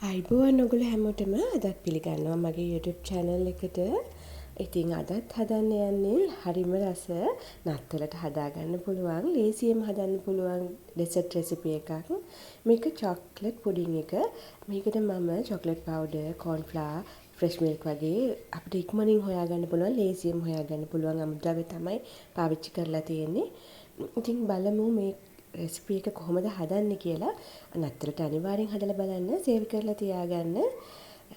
අයිබෝවන් ඔගොල්ලෝ හැමෝටම අදත් පිළිගන්නවා මගේ YouTube channel එකට. ඉතින් අදත් හදන්න යන්නේ හරිම රස නත්තලට හදාගන්න පුළුවන්, ලේසියෙන් හදන්න පුළුවන් dessert recipe එකක්. මේක chocolate pudding එක. මේකට මම chocolate powder, corn flour, fresh milk වගේ අපිට ඉක්මනින් හොයාගන්න පුළුවන්, ලේසියෙන් හොයාගන්න පුළුවන් අමුද්‍රව්‍ය තමයි පාවිච්චි කරලා තියෙන්නේ. ඉතින් බලමු මේ රෙසිපි එක කොහොමද හදන්නේ කියලා. නත්තලට අනිවාර්යෙන් හදලා බලන්න, සේව් කරලා තියාගන්න.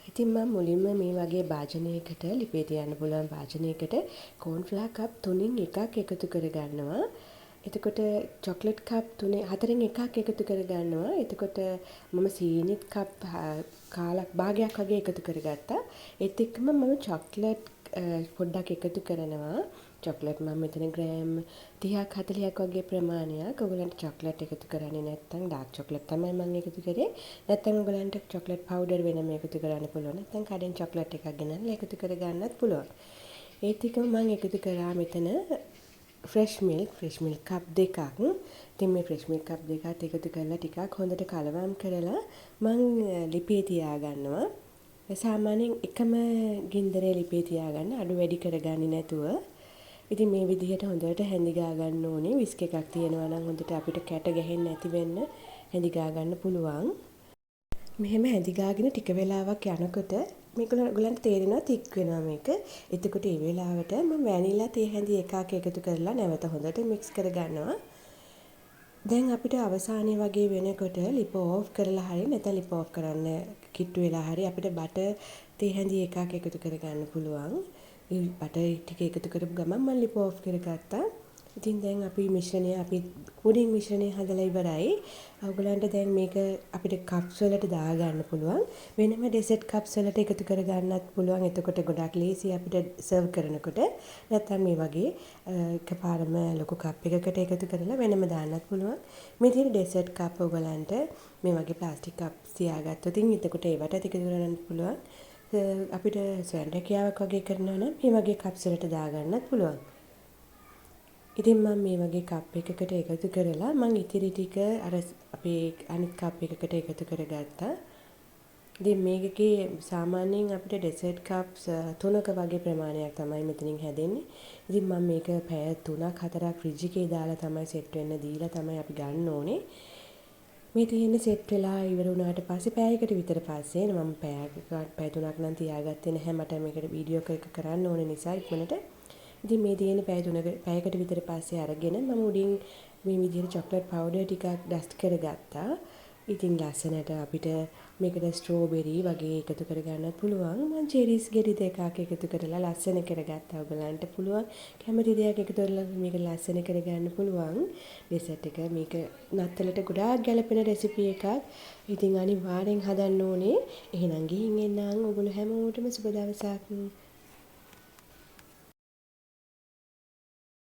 ඉතින් මම මුලින්ම මේ වගේ භාජනයකට, ලිපේ තියන්න පුළුවන් භාජනයකට කෝන් ෆ්ලවර් කප් 3න් එකක් එකතු කරගන්නවා. එතකොට චොක්ලට් කප් 4න් එකක් එකතු කරගන්නවා. එතකොට මම සීනිත් කප් කාලක් භාගයක් වගේ එකතු කරගත්තා. ඒත් එක්කම මම චොක්ලට් පොඩ්ඩක් එකතු කරනවා. චොක්ලට් මම මෙතන ග්‍රෑම් 30ක් 40ක් වගේ ප්‍රමාණයක්. ඔයගලන්ට චොක්ලට් එකතු කරන්නේ නැත්නම් ඩාර්ක් චොක්ලට් තමයි මම එකතු කරේ. නැත්නම් ඔයගලන්ට චොක්ලට් පවුඩර් වෙනම එකතු කරන්න පුළුවන්. නැත්නම් කඩෙන් චොක්ලට් එකක් ගෙනල්ලා එකතු කරගන්නත් පුළුවන්. ඒත් එක්කම මම එකතු කරා මෙතන ෆ්‍රෙෂ් මිල්ක් කප් දෙකක්. ඉතින් මේ ෆ්‍රෙෂ් මිල්ක් කප් දෙකත් එකතු කරලා ටිකක් හොඳට කලවම් කරලා මම ලිපේ තියාගන්නවා. සාමාන්‍යයෙන් එකම ගින්දරේ ලිපේ තියාගන්න, අඩු වැඩි කරගන්නේ නැතුව. ඉතින් මේ විදිහට හොඳට හැඳි ගා ගන්න ඕනේ. විස්ක් එකක් තියෙනවා නම් හොඳට අපිට කැට ගැහෙන්නේ නැති වෙන්න හැඳි ගා ගන්න පුළුවන්. මෙහෙම හැඳි ගාගෙන ටික වෙලාවක් යනකොට මේක ඔයගලන්ට තේරෙනවා තික් වෙනවා මේක. එතකොට මේ වෙලාවට මම වැනිලා තේ හැඳි එකක් එකතු කරලා නැවත හොඳට මික්ස් කරගන්නවා. දැන් අපිට අවසානයේ වගේ වෙනකොට ලිප ඕෆ් කරලා හරි නැත්නම් ලිප ඕෆ් කරන්න කිට්ටු වෙලා හරි අපිට බටර් තේ හැඳි එකක් එකතු කරගන්න පුළුවන්. ඒ බටර් ටික එකතු කරපු ගමන් මම ලිප ඕෆ් කරගත්තා. ඉතින් දැන් අපි පුඩින් මිශ්‍රණය හදලා ඉවරයි. ඔයගලන්ට දැන් මේක අපිට කප්ස් වලට දාගන්න පුළුවන්. වෙනම ඩෙසර්ට් කප්ස් වලට එකතු කරගන්නත් පුළුවන්. එතකොට ගොඩක් ලේසි අපිට සර්ව් කරනකොට. නැත්නම් මේ වගේ එකපාරම ලොකු කප් එකකට එකතු කරලා වෙනම දාන්නත් පුළුවන්. මේ තියෙන ඩෙසර්ට් කප් ඔයගලන්ට මේ වගේ ප්ලාස්ටික් කප්ස් තියාගත්තොත් එතකොට ඒවට එකතු කරගන්න පුළුවන්. අපිට ස්වයං රැකියාවක් වගේ කරනවා නම් මේ වගේ කප්ස් වලට දාගන්නත් පුළුවන්. ඉතින් මම මේ වගේ කප් එකකට එකතු කරලා මම ඉතිරි ටික අර අපේ අනිත් කප් එකකට එකතු කරගත්තා. ඉතින් මේකේ සාමාන්‍යයෙන් අපිට ඩෙසර්ට් කප්ස් 3ක වගේ ප්‍රමාණයක් තමයි මෙතනින් හැදෙන්නේ. ඉතින් මම මේක පැය 3ක් 4ක් ෆ්‍රිජ් එකේ දාලා තමයි සෙට් වෙන්න දීලා තමයි අපි ගන්න ඕනේ. මේ තියෙන්නේ සෙට් වෙලා ඉවර වුණාට පස්සේ පැයකට විතර පස්සේ මම පැය 3ක් නම් තියාගත්තේ නැහැ. මට මේකට වීඩියෝ එක කරන්න ඕන නිසා ඉක්මනට. ඉතින් මේ තියෙන පැයකට විතර පස්සේ අරගෙන මම උඩින් මේ විදිහට චොක්ලට් පවුඩර් ටිකක් ඩස්ට් කරගත්තා. ඉතින් ලස්සනට අපිට මේකට ස්ට්‍රෝබෙරි වගේ එකතු කරගන්නත් පුළුවන්. මම චෙරිස් ගෙඩි දෙකක් එකතු කරලා ලස්සන කරගත්තා. ඔයගලන්ට පුළුවන් කැමති දෙයක් එකතු කරලා මේක ලස්සන කරගන්න පුළුවන්. ඩෙසර්ට් එක මේක නත්තලට ගොඩාක් ගැලපෙන රෙසිපි එකක්. ඉතින් අනිවාර්යෙන් හදන්න ඕනේ. එහෙනම් ගිහින් එන්නම්. ඔයගොල්ලෝ හැමෝටම සුබ දවසක්.